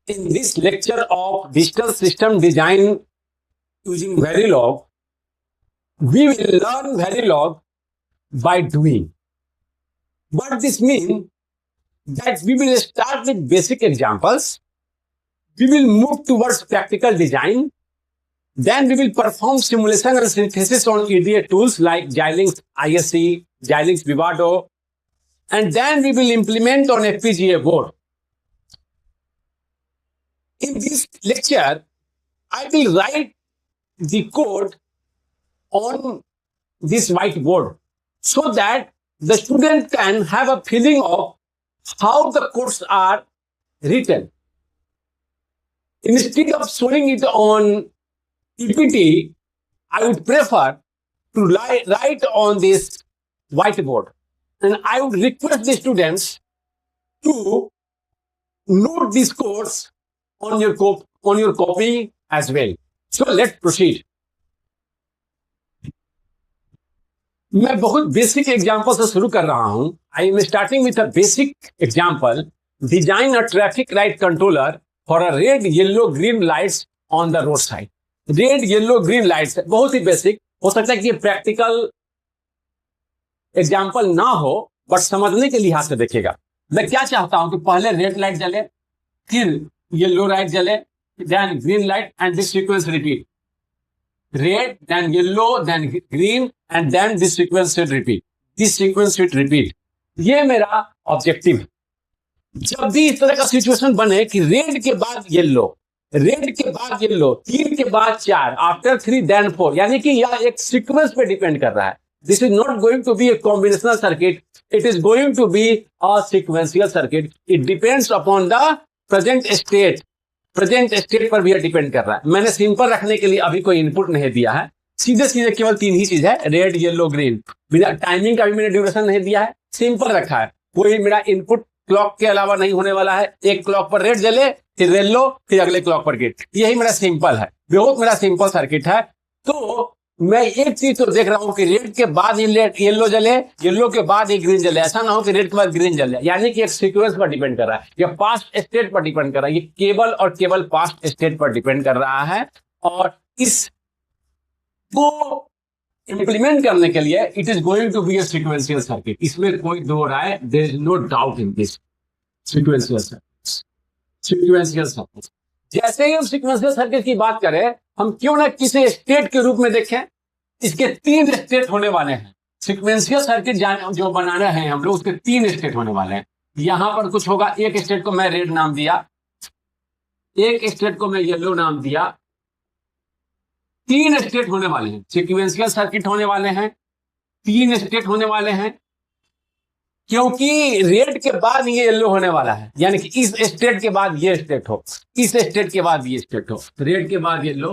In this lecture of digital system design using Verilog, we will learn Verilog by doing. What this means that we will start with basic examples, we will move towards practical design, then we will perform simulation and synthesis on EDA tools like Xilinx ISE, Xilinx Vivado, and then we will implement on FPGA board. In this lecture, I will write the code on this whiteboard so that the student can have a feeling of how the codes are written. Instead of showing it on PPT, I would prefer to write on this whiteboard. And I would request the students to note these codes on your copy as well. So let's proceed. मैं बहुत basic example से शुरू कर रहा हूं. I am starting with a basic example. Design a traffic light controller for a red yellow green lights on the road side. Red yellow green lights बहुत ही basic. हो सकता है कि ये प्रैक्टिकल एग्जांपल ना हो, बट समझने के लिहाज से देखिएगा. मैं क्या चाहता हूं कि पहले रेड लाइट जले, फिर येलो लाइट जले, then green light and this sequence repeat. Red, then yellow, then green, and then this sequence should repeat. This sequence should repeat. ये मेरा ऑब्जेक्टिव है. जब भी इस तरह का सिचुएशन बने कि रेड के बाद येलो, रेड के बाद येलो, 3 के बाद 4, आफ्टर 3 देन 4, यानी कि यह एक सीक्वेंस पे डिपेंड कर रहा है. This is not going to be a combinational circuit, it is going to be a sequential circuit. It depends upon the present state. Present state पर भी डिपेंड कर रहा है. मैंने सिंपल रखने के लिए अभी कोई इनपुट नहीं दिया है. सीधे सीधे केवल 3 ही चीज है, रेड येलो ग्रीन. बिना टाइमिंग का भी मैंने ड्यूरेशन नहीं दिया है, सिंपल रखा है. कोई मेरा इनपुट क्लॉक के अलावा नहीं होने वाला है. एक क्लॉक पर रेड जले, फिर येलो, फिर अगले क्लॉक पर ग्रीन. यही मेरा सिंपल है, बहुत मेरा सिंपल सर्किट है. तो मैं एक चीज तो देख रहा हूं कि रेड के बाद येलो जले, येलो के बाद ही ग्रीन जले. ऐसा ना हो कि रेड के बाद ग्रीन जले, यानी कि एक सीक्वेंस पर डिपेंड कर रहा है, या पास्ट स्टेट पर डिपेंड कर रहा है. ये केवल और केवल पास्ट स्टेट पर डिपेंड कर रहा है. और इस को इंप्लीमेंट करने के लिए it is going to be a sequential circuit. इसमें कोई दो राय, there is no doubt in this. Sequential circuit, sequential circuit. जैसे ही हम सीक्वेंशियल सर्किट की बात करें, हम क्यों ना किसी स्टेट के रूप में देखें. इसके 3 स्टेट होने वाले हैं. सीक्वेंशियल सर्किट जो बनाना है हम लोग, उसके 3 स्टेट होने वाले हैं. यहां पर कुछ होगा. एक स्टेट को मैं रेड नाम दिया, एक स्टेट को मैं येलो नाम दिया. 3 स्टेट होने वाले हैं. सीक्वेंशियल सर्किट होने वाले हैं, 3 स्टेट होने वाले हैं, क्योंकि रेड के बाद ये येलो होने वाला है. यानी कि इस स्टेट के बाद ये स्टेट हो, इस स्टेट के बाद ये स्टेट हो. रेड के बाद येलो,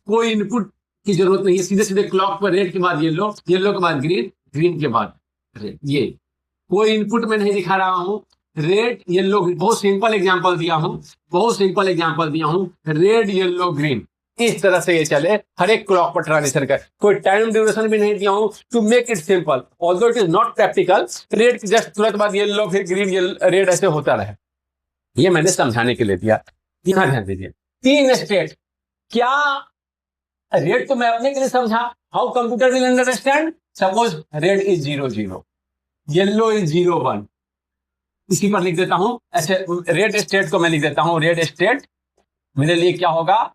कोई इनपुट की जरूरत नहीं है. सीधे सीधे क्लॉक पर रेड के बाद येलो, येलो के बाद ग्रीन, ग्रीन के बाद रेड. ये कोई इनपुट में नहीं दिखा रहा हूं. रेड येलो, बहुत सिंपल एग्जांपल दिया हूं, बहुत सिंपल एग्जांपल दिया हूं. रेड येलो ग्रीन, इस तरह से ये चले हर एक क्लॉक पर ट्रांजिशन कर. कोई टाइम ड्यूरेशन भी नहीं दिया हूं to make it simple. Although it is not practical. Red just तुरंत बाद येलो, फिर ग्रीन, येलो, रेड, ऐसे होता रहे. ये मैंने समझाने के लिए दिया. यहां ध्यान दीजिए, 3 स्टेट. क्या रेड को मैपने के लिए समझा, how computer will understand. Suppose red is 0 0, yellow is 0 1. इसी पर लिख देता हूं ऐसे. रेड स्टेट को मैं लिख देता हूं, रेड स्टेट मेरे लिए क्या होगा,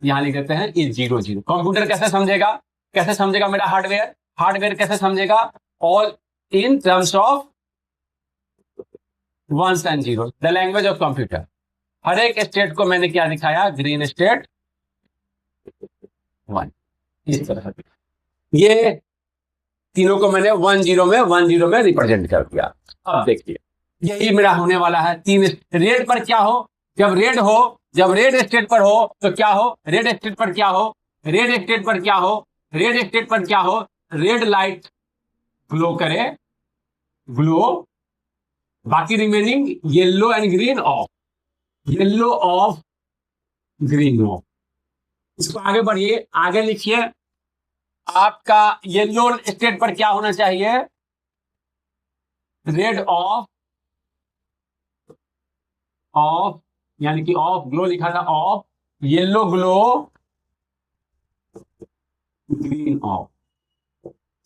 यहां लिख देते हैं इज 0 0. कंप्यूटर कैसे समझेगा, कैसे समझेगा मेरा हार्डवेयर, हार्डवेयर कैसे समझेगा, all in terms of ones and zero, the language of computer. हर एक स्टेट को मैंने क्या दिखाया, ग्रीन स्टेट 1, इस तरह से. ये तीनों को मैंने 1 0 में रिप्रेजेंट कर दिया. अब देखिए, यही मेरा होने वाला है. 3 रेड पर क्या हो, जब रेड हो, जब रेड स्टेट पर हो तो क्या हो, रेड स्टेट पर क्या हो, रेड स्टेट पर क्या हो, रेड स्टेट पर क्या हो, रेड लाइट ग्लो करे, ग्लो. बाकी remaining yellow and green of, yellow of, green of. इसको आगे बढ़िए, आगे लिखिए. आपका येलो स्टेट पर क्या होना चाहिए, रेड ऑफ, यानी कि ऑफ ग्लो लिखा था, of yellow glow green of.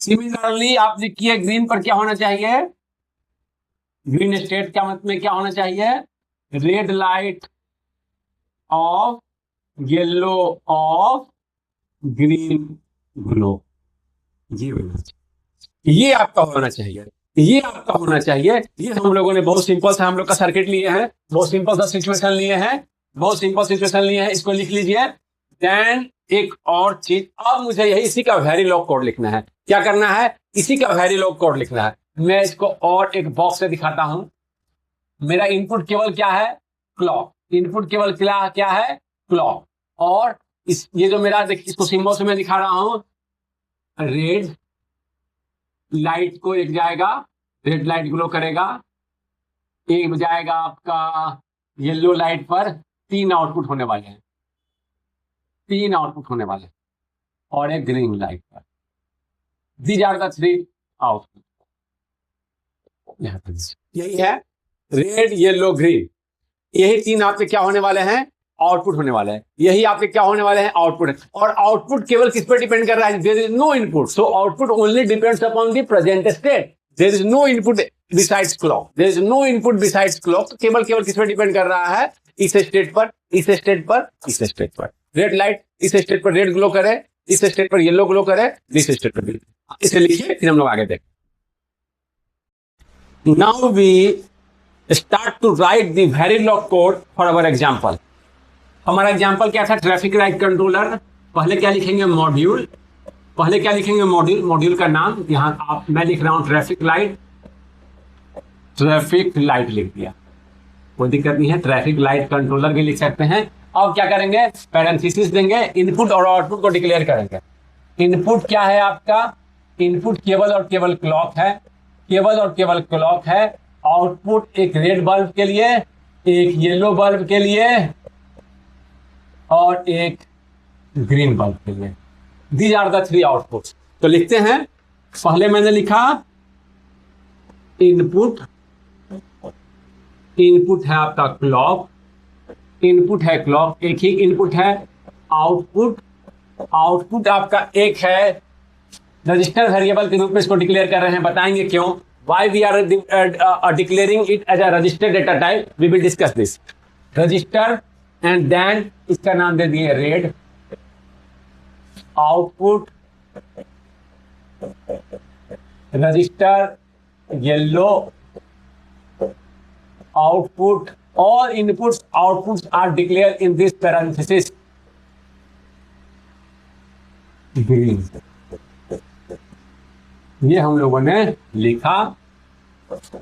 Similarly आप लिखिए ग्रीन पर क्या होना चाहिए, ग्रीन स्टेट क्या मतलब में क्या होना चाहिए, red light of yellow of green glow. ये आपका होना चाहिए, ये आपका होना चाहिए। ये हम लोगों ने बहुत सिंपल सा हम लोग का सर्किट लिए हैं, बहुत सिंपल सा सिचुएशन लिए हैं, बहुत सिंपल सिचुएशन लिए हैं, इसको लिख लीजिए। देन एक और चीज, अब मुझे यही इसी का वेरिलॉग कोड लिखना है। क्या करना है, इसी का वेरिलॉग कोड लिखना है। मैं इसको और एक बॉक्स से दिखाता हूं। मेरा इनपुट केवल क्या है, क्लॉक। इनपुट केवल क्या है, क्लॉक। और इस ये जो मेरा इसको सिंबल से मैं दिखा रहा हूं, रेड लाइट को एक जाएगा, रेड लाइट ग्लो करेगा, एक जाएगा आपका येलो लाइट पर। तीन आउटपुट होने वाले हैं, तीन आउटपुट होने वाले हैं, और एक ग्रीन लाइट पर। These are the three output. यही है रेड येलो ग्रीन, यही तीन आपके क्या होने वाले हैं, आउटपुट होने वाले हैं। यही आपके क्या होने वाले हैं, आउटपुट। और आउटपुट केवल किस पर डिपेंड कर रहा है, there is no input, so output only depends upon the present state. There is no input besides clock, there is no input besides clock. केवल किस पर डिपेंड कर रहा है, इस स्टेट पर, इस स्टेट पर, इस स्टेट पर। रेड लाइट इस स्टेट पर रेड ग्लो करे, इस स्टेट पर येलो ग्लो करे, इस स्टेट पर ग्रीन। इसे लिखिए, फिर हम लोग आगे देखें। Now we start to write the Verilog code for our example। हमारा एग्जाम्पल क्या था, ट्रैफिक लाइट कंट्रोलर। पहले क्या लिखेंगे, मॉड्यूल। पहले क्या लिखेंगे, मॉड्यूल। मॉड्यूल का नाम यहां आप मैं लिख रहा हूं ट्रैफिक लाइट, ट्रैफिक लाइट लिख दिया, कोई दिक्कत नहीं है। ट्रैफिक लाइट कंट्रोलर भी लिख सकते हैं। अब क्या करेंगे, पैरेंथेसिस देंगे, इनपुट और आउटपुट को डिक्लेयर करेंगे। इनपुट क्या है आपका, इनपुट केवल और केवल क्लॉक है, केवल और केवल क्लॉक है। आउटपुट एक रेड बल्ब के लिए, एक येलो बल्ब के लिए, और एक ग्रीन बल्ब के लिए। These are the three outputs. तो लिखते हैं, पहले मैंने लिखा इनपुट, इनपुट है आपका क्लॉक, इनपुट है क्लॉक, एक ही इनपुट है। आउटपुट, आउटपुट आपका एक है, रजिस्टर वेरिएबल के रूप में इसको डिक्लेयर कर रहे हैं, बताएंगे क्यों। Why we are declaring it as a register data type, we will discuss this। Register and then इसका नाम दे दिए red, output register yellow, output. all inputs outputs are declared in this parenthesis green। ये हम लोगों ने लिखा।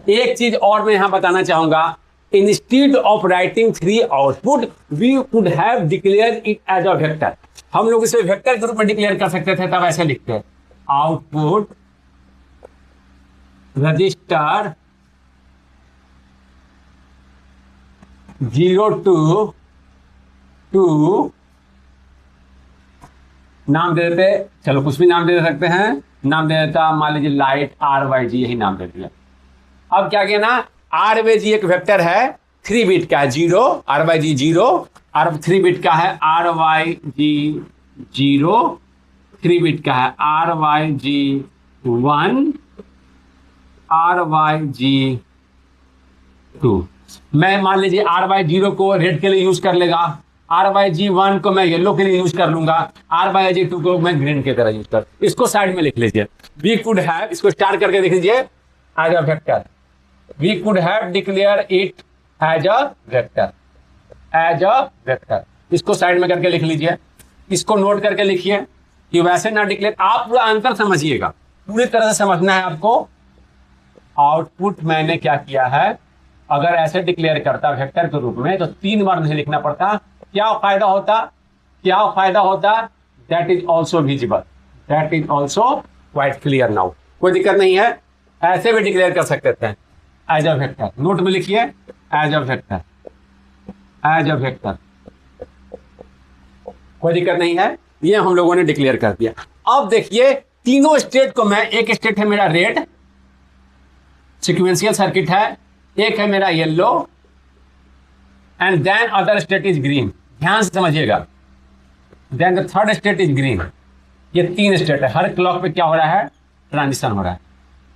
एक चीज और मैं यहां बताना चाहूंगा, instead of writing three output we could have declare it as a vector. हम लोग इसे वेक्टर के रूप में डिक्लेयर कर सकते थे, तब ऐसे लिखते हैं आउटपुट रजिस्टर 0 to नाम दे देते, चलो कुछ भी नाम दे सकते हैं, नाम दे देता मान लीजिए लाइट RYG, यही नाम दे दिया। अब क्या कहना, RYG एक वेक्टर है, 3 बिट का है, 0 RYG 0, और 3 बिट का है RYG 0, 3 बिट का है RYG 1, RYG 2। मैं मान लीजिए RY0 को रेड के लिए यूज कर लेगा, RYG1 को मैं येलो के लिए यूज कर लूंगा, RYG2 को मैं ग्रीन की तरह यूज कर। इसको साइड में लिख लीजिए। वी कुड हैव, इसको स्टार करके लिख लीजिए as a vector. We could have declare it as a vector, as a vector. इसको साइड में करके लिख लीजिए। इसको नोट करके लिखिए कि वैसे ना डिक्लेयर, आप पूरा आंसर समझिएगा, पूरी तरह से समझना है आपको। आउटपुट मैंने क्या किया है, अगर ऐसे डिक्लेयर करता वेक्टर के रूप में तो 3 बार नहीं लिखना पड़ता। क्या फायदा होता, क्या फायदा होता, that is also visible, that is also quite clear now. कोई दिक्कत नहीं है, ऐसे भी डिक्लेयर कर सकते थे एज अ वेक्टर। नोट में लिखिए as a vector, as a vector, कोई दिक्कत नहीं है। ये हम लोगों ने डिक्लेयर कर दिया। अब देखिए तीनों स्टेट को मैं, एक स्टेट है मेरा रेड, सिक्वेंशियल सर्किट है, एक है मेरा yellow, and then other state is green. ध्यान से समझिएगा, then the third state is green. ये 3 स्टेट है, हर क्लॉक पे क्या हो रहा है, ट्रांजिशन हो रहा है,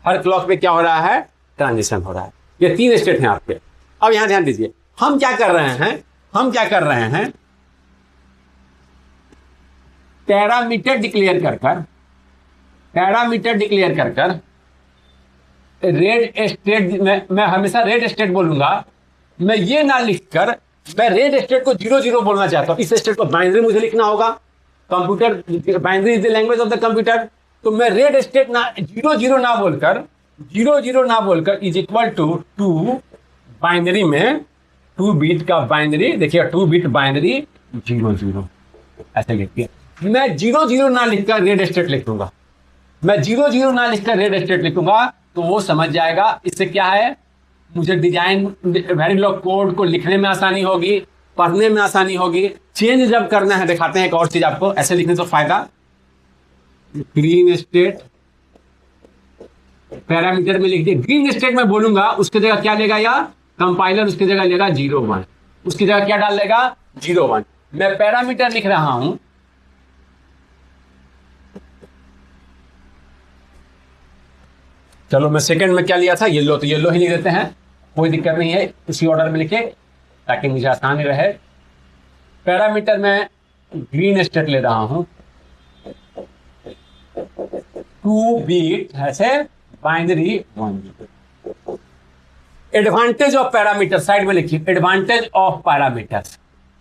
हर क्लॉक पे क्या हो रहा है, ट्रांजिशन हो रहा है। ये 3 स्टेट हैं आपके। अब यहां ध्यान दीजिए, हम क्या कर रहे हैं, हम क्या कर रहे हैं, पैरामीटर डिक्लेयर कर कर, पैरामीटर डिक्लेयर कर कर रेड स्टेट, मैं हमेशा रेड स्टेट बोलूंगा, मैं ये ना लिखकर मैं रेड स्टेट को 0 बोलना चाहता हूं। इस स्टेट को बाइनरी मुझे लिखना होगा, computer binary is the language of the computer. तो मैं रेड स्टेट ना 0 ना बोलकर, 0 ना बोलकर इज इक्वल टू बाइनरी में 2 बिट का बाइनरी, देखिए 2 बिट बाइनरी 0 ऐसे लिखिए। मैं 0 ना लिखकर रेड स्टेट लिख दूंगा, मैं 0 ना लिखकर रेड स्टेट लिखूंगा, तो वो समझ जाएगा इससे क्या है, मुझे डिजाइन वेरिलॉग कोड को लिखने में आसानी होगी, पढ़ने में आसानी होगी। चेंज जब करना है, दिखाते हैं एक और चीज आपको, ऐसे लिखने से फायदा, ग्रीन स्टेट पैरामीटर में लिख दिए, ग्रीन स्टेट में बोलूंगा उसकी जगह क्या लेगा, या कंपाइलर उसकी जगह लेगा 0 1, उसकी जगह क्या डाल लेगा 0 1। मैं पैरामीटर लिख रहा हूं, चलो मैं सेकंड में क्या लिया था, येलो, तो येलो ही लिख देते हैं, कोई दिक्कत नहीं है, उसी ऑर्डर में लिखे ताकि मुझे आसानी रहे। पैरामीटर में ग्रीन स्टेट ले रहा हूं, 2 बिट ऐसे binary 1। Advantage of parameter side में लिखिए, एडवांटेज ऑफ पैरामीटर।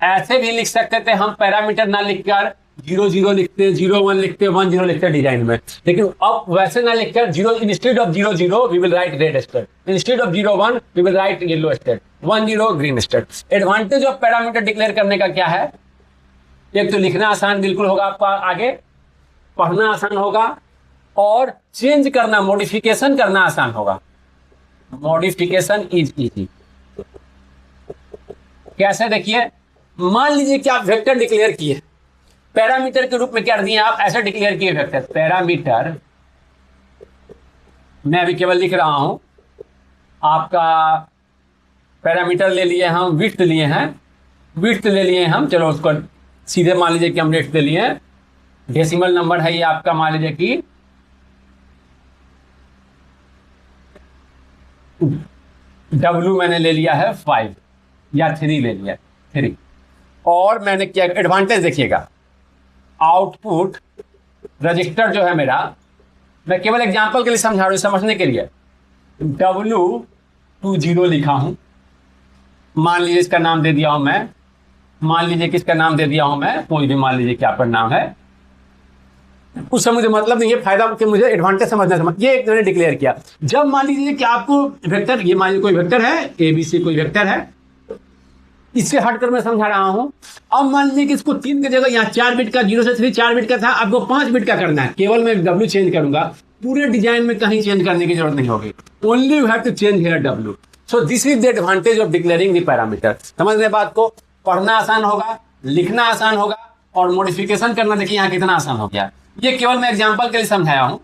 ऐसे भी लिख सकते थे हम, पैरामीटर ना लिखकर 0 लिखते, 0 1 लिखते, 1 0 लिखते डिजाइन में, लेकिन अब वैसे ना लिखकर 0 instead of 0 we will write red state, instead of 0 1 we will write yellow state, 1 0 green state. Advantage of parameter declare करने का क्या है, एक तो लिखना आसान बिल्कुल होगा आपका, आगे पढ़ना आसान होगा, और चेंज करना, मॉडिफिकेशन करना आसान होगा। Modification is easy. कैसे, देखिए मान लीजिए कि आप वेक्टर डिक्लेयर किए, पैरामीटर के रूप में क्या दिए आप, ऐसे डिक्लेयर किए वेक्टर, पैरामीटर मैं अभी केवल लिख रहा हूं, आपका पैरामीटर ले लिए हम, विड्थ लिए हैं, विड्थ ले लिए हम, चलो उसको सीधे मान लीजिए कि हम विड्थ ले लिए हैं, डेसिमल नंबर है ये आपका, मान लीजिए कि W मैंने ले लिया है 5 या 3 ले लिया 3, और मैंने क्या, एडवांटेज देखिएगा, आउटपुट रजिस्टर जो है मेरा, मैं केवल एग्जांपल के लिए समझा रहा हूं, समझने के लिए, W20 लिखा हूं, मान लीजिए इसका नाम दे दिया हूं मैं, मान लीजिए कि इसका नाम दे दिया हूं मैं, कोई भी मान लीजिए क्या पर नाम है, उससे मुझे मतलब नहीं है, फायदा कि मुझे एडवांटेज समझना, ये एक मैंने डिक्लेयर किया। जब मान लीजिए कि आपको वेक्टर, ये मान लीजिए कोई वेक्टर है ABC, कोई वेक्टर है, इससे हटकर मैं समझा रहा हूं। अब मान लीजिए कि इसको 3 की जगह, यहाँ 4 बिट का, 0 से 3 4 बिट का था, आपको 5 बिट का करना है, केवल मैं W चेंज करूंगा, पूरे डिजाइन में कहीं चेंज करने की जरूरत नहीं होगी, only you have to change here W। So this is the advantage of declaring the parameter. समझ रहे बात को, पढ़ना आसान होगा, लिखना आसान होगा, और मॉडिफिकेशन करना, देखिए यहाँ कितना आसान हो गया। ये केवल मैं एग्जांपल के लिए समझाया हूं,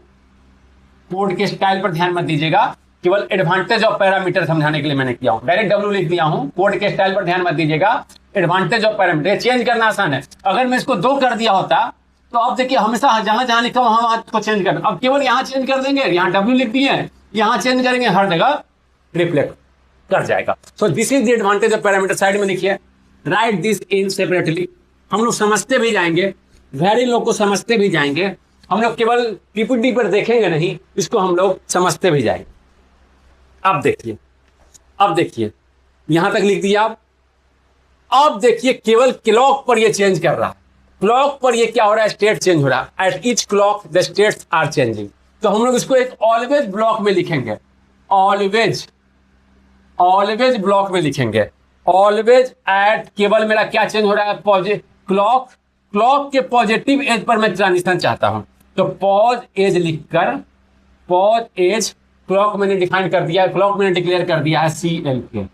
कोड के स्टाइल पर ध्यान मत दीजिएगा, केवल एडवांटेज ऑफ पैरामीटर समझाने के लिए मैंने किया हूं, डायरेक्ट W लिख दिया हूं, कोड के स्टाइल पर ध्यान मत दीजिएगा। एडवांटेज ऑफ पैरामीटर, चेंज करना आसान है। अगर मैं इसको 2 कर दिया होता, तो अब देखिए हमेशा जहां जहां लिखा वहां वहां को चेंज करना, अब केवल यहां चेंज कर देंगे, यहां W लिख दिए, यहां चेंज करेंगे, हर जगह रिफ्लेक्ट कर जाएगा। सो this is the advantage of parameter. Side में लिखिए, राइट दिस इन सेपरेटली। हम लोग समझते भी जाएंगे, वेरी लोग को समझते भी जाएंगे, हम लोग केवल PPT पर देखेंगे नहीं, इसको हम लोग समझते भी जाएंगे। अब देखिए, अब देखिए यहां तक लिख दिया आप, अब देखिए केवल क्लॉक पर ये चेंज कर रहा है, क्लॉक पर ये क्या हो रहा है, स्टेट चेंज हो रहा है, at each clock the states are changing. तो हम लोग इसको एक ऑलवेज ब्लॉक में लिखेंगे, ऑलवेज, ऑलवेज ब्लॉक में लिखेंगे, ऑलवेज एट, केवल मेरा क्या चेंज हो रहा है, क्लॉक, क्लॉक के पॉजिटिव एज पर मैं ट्रांजिशन चाहता हूं, तो पॉज एज लिखकर, पॉज एज, क्लॉक मैंने डिफाइन कर दिया है, क्लॉक मैंने डिक्लेयर कर दिया है CLK,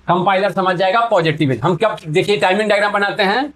कंपाइलर समझ जाएगा पॉजिटिव एज। हम क्या, देखिए टाइमिंग डायग्राम बनाते हैं,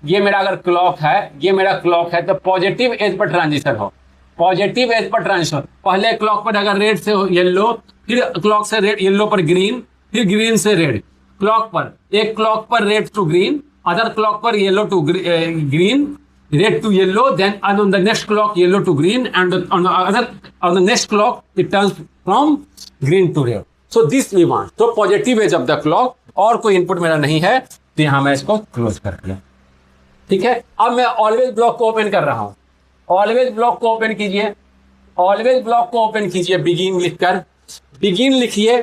ये मेरा अगर क्लॉक है, ये मेरा क्लॉक है, तो पॉजिटिव एज पर ट्रांजिशन हो, पॉजिटिव एज पर ट्रांजिशन, पहले क्लॉक पर अगर रेड से येलो, फिर क्लॉक से रेड, येलो पर ग्रीन, फिर ग्रीन से रेड, क्लॉक पर, एक क्लॉक पर red to green, other clock पर yellow to green, red to yellow, then on the next clock yellow to green, and on the next clock it turns from green to red. So this we want. तो positive edge of the clock, और कोई input मेरा नहीं है, तो यहां मैं इसको क्लोज कर दिया. ठीक है. अब मैं ऑलवेज ब्लॉक को ओपन कर रहा हूं. ऑलवेज ब्लॉक को ओपन कीजिए. ऑलवेज ब्लॉक को ओपन कीजिए बिगिन लिखकर. बिगिन लिखिए.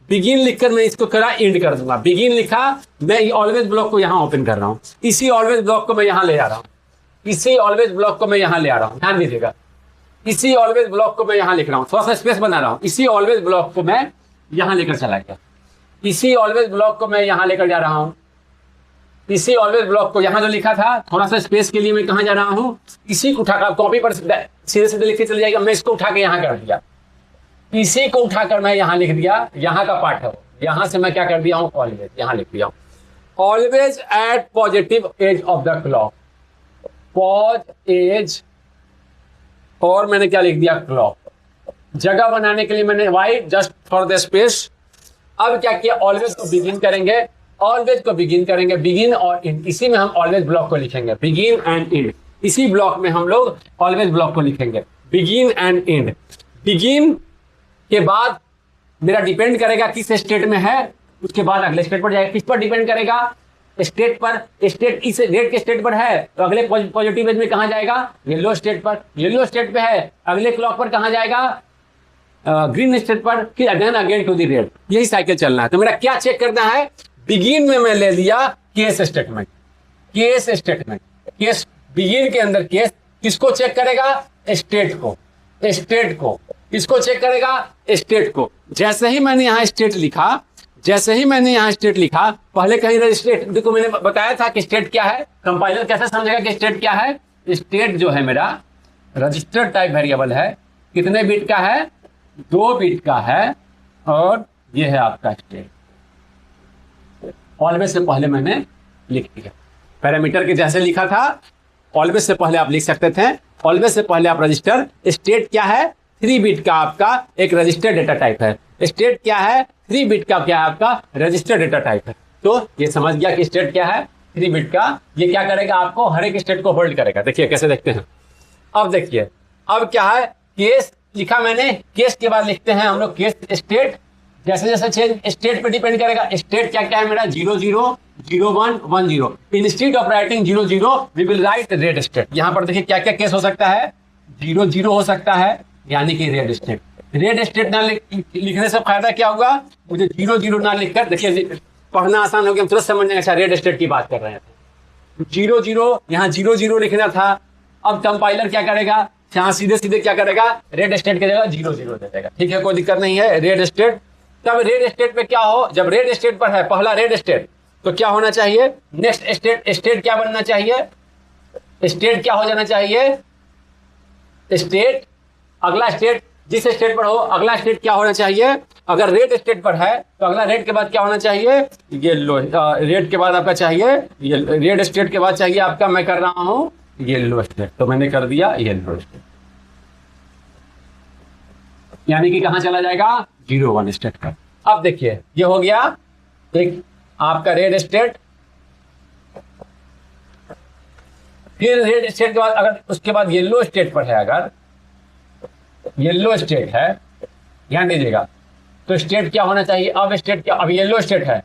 बिगिन लिखकर मैं इसको करा एंड कर दूंगा. बिगिन लिखा, मैं ऑलवेज ब्लॉक को यहां ओपन कर रहा हूं. इसी ऑलवेज ब्लॉक को मैं यहां ले आ रहा हूं. इसी ऑलवेज ब्लॉक को मैं यहां ले आ रहा हूं. ध्यान दीजिएगा. इसी ऑलवेज ब्लॉक को मैं यहां लिख रहा हूं. थोड़ा सा स्पेस बना रहा हूं. इसी ऑलवेज ब्लॉक को मैं यहां लेकर चला गया. इसी ऑलवेज ब्लॉक को मैं यहां लेकर जा रहा हूं. इसी ऑलवेज ब्लॉक को यहां जो लिखा था, थोड़ा सा स्पेस के लिए मैं कहां जा रहा हूं, इसी को उठाकर कॉपी पर सीधे सीधे लिख के चले जाएगा. मैं इसको उठा के यहां कर दिया. इसी को उठाकर मैं यहां लिख दिया. यहां का पार्ट है. यहां से मैं क्या कर दिया हूं, ऑलवेज यहां लिख दिया हूं. Always at positive edge of the clock. Posedge, और मैंने क्या लिख दिया, क्लॉक. जगह बनाने के लिए मैंने why just for the space. अब क्या किया, ऑलवेज को बिगिन करेंगे. ऑलवेज को बिगिन करेंगे. बिगिन और इंड, इसी में हम ऑलवेज ब्लॉक को लिखेंगे. बिगिन एंड इंड, इसी ब्लॉक में हम लोग ऑलवेज ब्लॉक को लिखेंगे. Begin and end. बिगिन के बाद मेरा डिपेंड करेगा किस स्टेट में है, उसके बाद अगले स्टेट पर जाएगा. किस पर डिपेंड करेगा, स्टेट पर. स्टेट इस रेड के स्टेट पर है तो अगले पॉजिटिव एज में कहां जाएगा, येलो स्टेट पर. येलो स्टेट पे है, अगले क्लॉक पर कहां जाएगा, ग्रीन स्टेट पर. फिर अगेन टू द रेड. यही साइकिल चलना है. तो मेरा क्या चेक करना है, बिगिन में मैं ले लिया case statement. Case statement, case begin के अंदर केस किसको चेक करेगा, स्टेट को. स्टेट को किसको चेक करेगा, स्टेट को. जैसे ही मैंने यहाँ स्टेट लिखा, जैसे ही मैंने यहाँ स्टेट लिखा, पहले कहीं रजिस्ट्रेट, देखो मैंने बताया था कि स्टेट क्या है. कंपाइलर कैसे समझेगा कि स्टेट क्या है. स्टेट जो है मेरा रजिस्टर्ड टाइप वेरिएबल है. कितने बिट का है, 2 बिट का है. और ये है आपका स्टेट. ऑलवेज से पहले मैंने लिख दिया. पैरामीटर के जैसे लिखा था, ऑलवेज से पहले आप लिख सकते थे. ऑलवेज से पहले आप रजिस्टर. स्टेट क्या है, 3 बिट का आपका एक रजिस्टर्ड डेटा टाइप है. स्टेट क्या है, 3 बिट का क्या है आपका रजिस्टर्ड डेटा टाइप है. तो ये समझ गया कि स्टेट क्या है, 3 बिट का. ये क्या करेगा, आपको हर एक स्टेट को होल्ड करेगा. देखिए कैसे देखते हैं. अब देखिए, अब क्या है, केस लिखा मैंने. केस के बाद लिखते हैं हम लोग केस स्टेट. जैसे जैसे चेंज स्टेट पे डिपेंड करेगा. स्टेट क्या क्या है मेरा, 0 0 0 1 1 0. Instead of writing 0 0 we will write red state. यहाँ पर देखिए क्या क्या केस हो सकता है. 0 0 हो सकता है, यानी कि रेड स्टेट. रेड स्टेट ना लिखने से फायदा क्या होगा, मुझे 0 0 ना लिखकर, देखिए पढ़ना आसान हो गया, हम तुरंत समझ जाएंगे अच्छा रेड स्टेट की बात कर रहे हैं. 0 0 यहाँ 0 0 लिखना था. अब कंपाइलर क्या करेगा, यहाँ सीधे सीधे क्या करेगा, रेड स्टेट की जगह 0 0 दे देगा. ठीक है, कोई दिक्कत नहीं है. Red state. तब रेड स्टेट पे क्या हो, जब रेड स्टेट पर है पहला रेड स्टेट, तो क्या होना चाहिए, नेक्स्ट स्टेट. स्टेट क्या बनना चाहिए, स्टेट क्या हो जाना चाहिए, स्टेट. अगला स्टेट जिस स्टेट पर हो, अगला स्टेट क्या होना चाहिए. अगर रेड स्टेट पर है तो अगला रेड के बाद क्या होना चाहिए, येलो. रेड के बाद आपका चाहिए, रेड स्टेट के बाद चाहिए आपका, मैं कर रहा हूं येलो स्टेट. तो मैंने कर दिया येलो स्टेट, यानी कि कहां चला जाएगा, 0 1 स्टेट का. अब देखिए ये हो गया एक आपका रेड स्टेट. फिर रेड स्टेट के बाद अगर उसके बाद येलो स्टेट पर है, अगर येलो स्टेट है, ध्यान दीजिएगा, तो स्टेट क्या होना चाहिए. अब स्टेट क्या, अब येलो स्टेट है,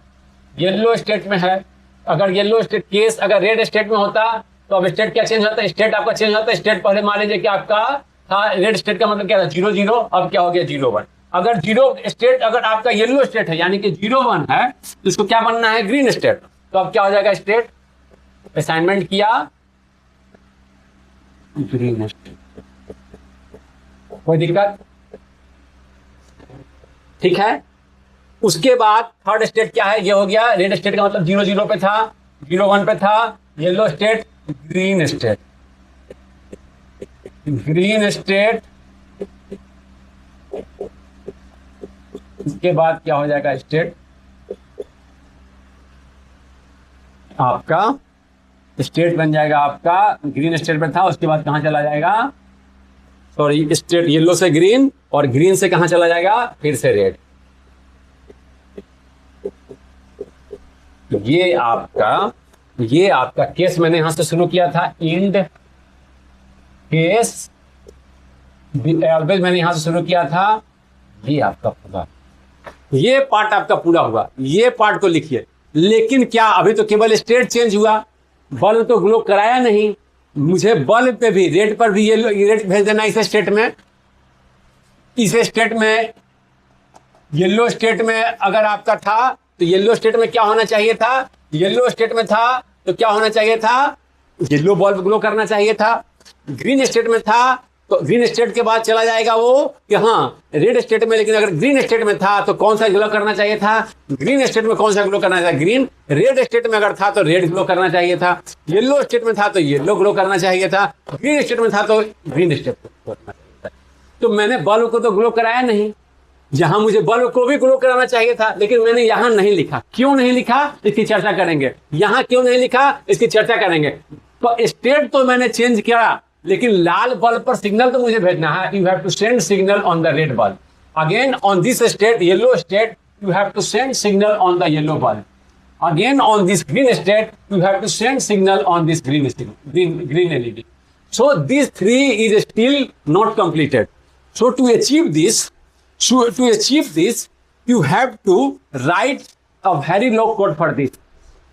येलो स्टेट में है. अगर येलो स्टेट केस अगर रेड स्टेट में होता तो अब स्टेट क्या चेंज होता है, स्टेट आपका चेंज होता है. स्टेट पहले मान लीजिए कि आपका था रेड स्टेट का मतलब क्या था, 0 0. अब क्या हो गया, 0 1. अगर 0 स्टेट अगर आपका येलो स्टेट है, यानी कि 0 1 है, तो इसको क्या बनना है, ग्रीन स्टेट. तो अब क्या हो जाएगा, स्टेट असाइनमेंट किया ग्रीन स्टेट. कोई दिक्कत, ठीक है. उसके बाद थर्ड स्टेट क्या है, ये हो गया रेड स्टेट का मतलब 0 0 पे था, 0 1 पे था. Yellow state, green state. Green state इसके बाद क्या हो जाएगा, स्टेट आपका स्टेट बन जाएगा आपका ग्रीन स्टेट पर था. उसके बाद कहां चला जाएगा, सॉरी स्टेट येलो से ग्रीन, और ग्रीन से कहां चला जाएगा, फिर से रेड. ये आपका केस मैंने यहां से शुरू किया था, इंड केस ऑलवेज मैंने यहां से शुरू किया था। ये आपका पूरा, ये पार्ट आपका पूरा हुआ, ये पार्ट को लिखिए। लेकिन क्या अभी तो केवल स्टेट चेंज हुआ, बल्ब तो ग्लो कराया नहीं। मुझे बल्ब पे भी, रेड पर भी ये रेड भेज देना इस स्टेट में। इस स्टेट में येलो स्टेट में अगर आपका था तो येलो स्टेट में क्या होना चाहिए था, येलो स्टेट में था तो क्या होना चाहिए था, येलो बल्ब ग्लो करना चाहिए था। ग्रीन स्टेट में था तो ग्रीन स्टेट के बाद चला जाएगा वो कि हाँ रेड स्टेट में, लेकिन अगर ग्रीन स्टेट में था तो कौन सा ग्लो करना चाहिए था, ग्रीन स्टेट में कौन सा ग्लो करना चाहिए, ग्रीन। रेड स्टेट में अगर था तो रेड ग्लो करना चाहिए था, येलो स्टेट में था तो येलो ग्लो करना चाहिए था, ग्रीन स्टेट में था तो ग्रीन स्टेट ग्लो करना चाहिए था। तो मैंने बल्ब को तो ग्लो कराया नहीं, जहां मुझे बल्ब को भी ग्लो कराना चाहिए था, लेकिन मैंने यहां नहीं लिखा। क्यों नहीं लिखा इसकी चर्चा करेंगे। यहां क्यों नहीं लिखा इसकी चर्चा करेंगे। तो स्टेट तो मैंने चेंज किया, लेकिन लाल बल्ब पर सिग्नल तो मुझे भेजना है। You have to send signal on the red bulb. Again on this state, yellow state, you have to send signal on the yellow bulb. Again on this green state, you have to send signal on this green LED. So these three is still not completed. So to achieve this, you have to write a very low code for this.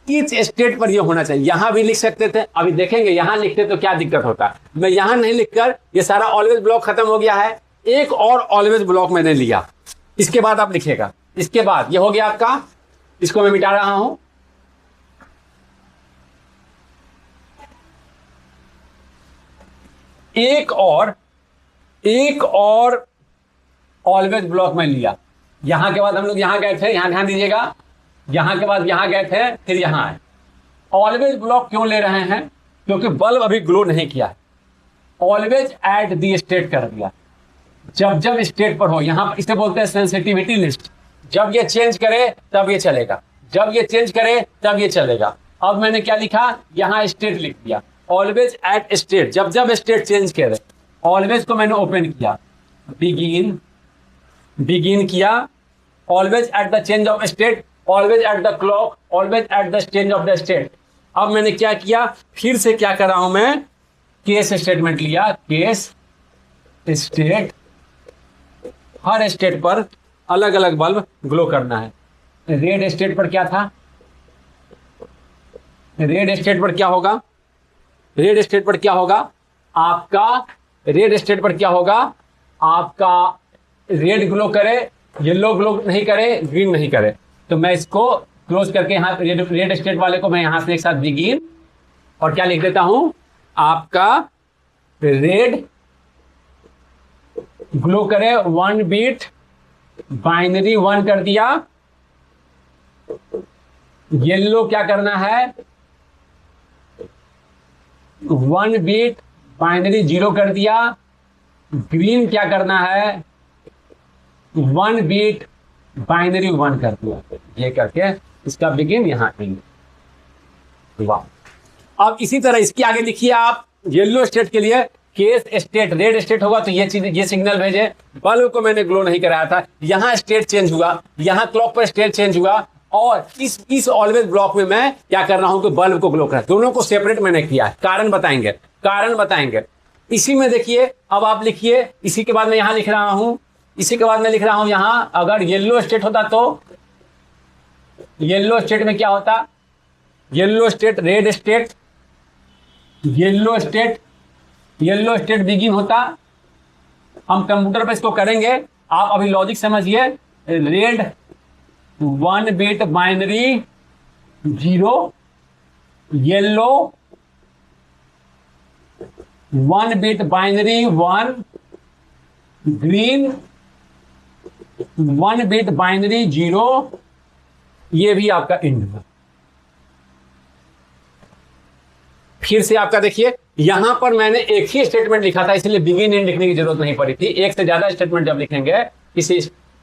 Each state पर ये होना चाहिए। यहां भी लिख सकते थे, अभी देखेंगे यहां लिखते तो क्या दिक्कत होता। मैं यहां नहीं लिखकर ये सारा ऑलवेज ब्लॉक खत्म हो गया है। एक और ऑलवेज ब्लॉक मैंने लिया, इसके बाद आप लिखेगा। इसके बाद ये हो गया आपका, इसको मैं मिटा रहा हूं। एक और ऑलवेज ब्लॉक में लिया। यहां के बाद हम लोग यहां गए थे, यहां ध्यान दीजिएगा, यहां के बाद यहां गए थे, फिर यहां आए। ऑलवेज ब्लॉक क्यों ले रहे हैं, क्योंकि बल्ब अभी ग्लो नहीं किया। ऑलवेज एट दी स्टेट कर दिया। जब जब स्टेट पर हो, यहां इसे बोलते हैं सेंसिटिविटी लिस्ट। जब ये चेंज करे तब ये चलेगा, जब ये चेंज करे तब ये चलेगा। अब मैंने क्या लिखा, यहां स्टेट लिख दिया। ऑलवेज एट स्टेट, जब जब स्टेट चेंज करे। ऑलवेज को मैंने ओपन किया, बिगिन किया। Always at the change of state, always at the clock, always at the change of the state. अब मैंने क्या किया, फिर से क्या कर रहा हूं मैं, केस स्टेटमेंट लिया। केस स्टेट, हर स्टेट पर अलग अलग बल्ब ग्लो करना है। रेड स्टेट पर क्या था, रेड स्टेट पर क्या होगा, रेड स्टेट पर क्या होगा आपका, रेड स्टेट पर क्या होगा आपका, रेड ग्लो करे, येलो ग्लो नहीं करे, ग्रीन नहीं करे। तो मैं इसको क्लोज करके यहाँ रेड स्टेट वाले को मैं यहां से एक साथ बिगिन और क्या लिख देता हूं, आपका रेड ग्लो करे 1 बीट, बाइनरी 1 कर दिया। येलो क्या करना है, 1 बीट, बाइनरी 0 कर दिया। ग्रीन क्या करना है, 1 बीट, बाइनरी 1 कर दिया। ये करके इसका बिगिन यहां एंड। वाह। अब इसी तरह इसके आगे लिखिए आप, येलो स्टेट के लिए केस स्टेट, रेड स्टेट होगा तो ये सिग्नल भेजे। बल्ब को मैंने ग्लो नहीं कराया था, यहां स्टेट चेंज हुआ, यहां क्लॉक पर स्टेट चेंज हुआ। और इस ऑलवेज ब्लॉक में मैं क्या कर रहा हूं कि बल्ब को ग्लो करा। दोनों को सेपरेट मैंने किया है, कारण बताएंगे। इसी में देखिए, अब आप लिखिए, इसी के बाद मैं यहां लिख रहा हूं, इसी के बाद मैं लिख रहा हूं यहां, अगर येलो स्टेट होता तो येलो स्टेट में क्या होता, yellow state, red state, yellow state begin होता। हम कंप्यूटर पे इसको करेंगे, आप अभी लॉजिक समझिए। Red 1 bit, binary 0, yellow 1 bit, binary 1, green 1 bit, binary 0। ये भी आपका इंड है। फिर से आपका देखिए, यहां पर मैंने एक ही स्टेटमेंट लिखा था, इसलिए बिगिन एंड लिखने की जरूरत नहीं पड़ी थी। एक से ज्यादा स्टेटमेंट जब लिखेंगे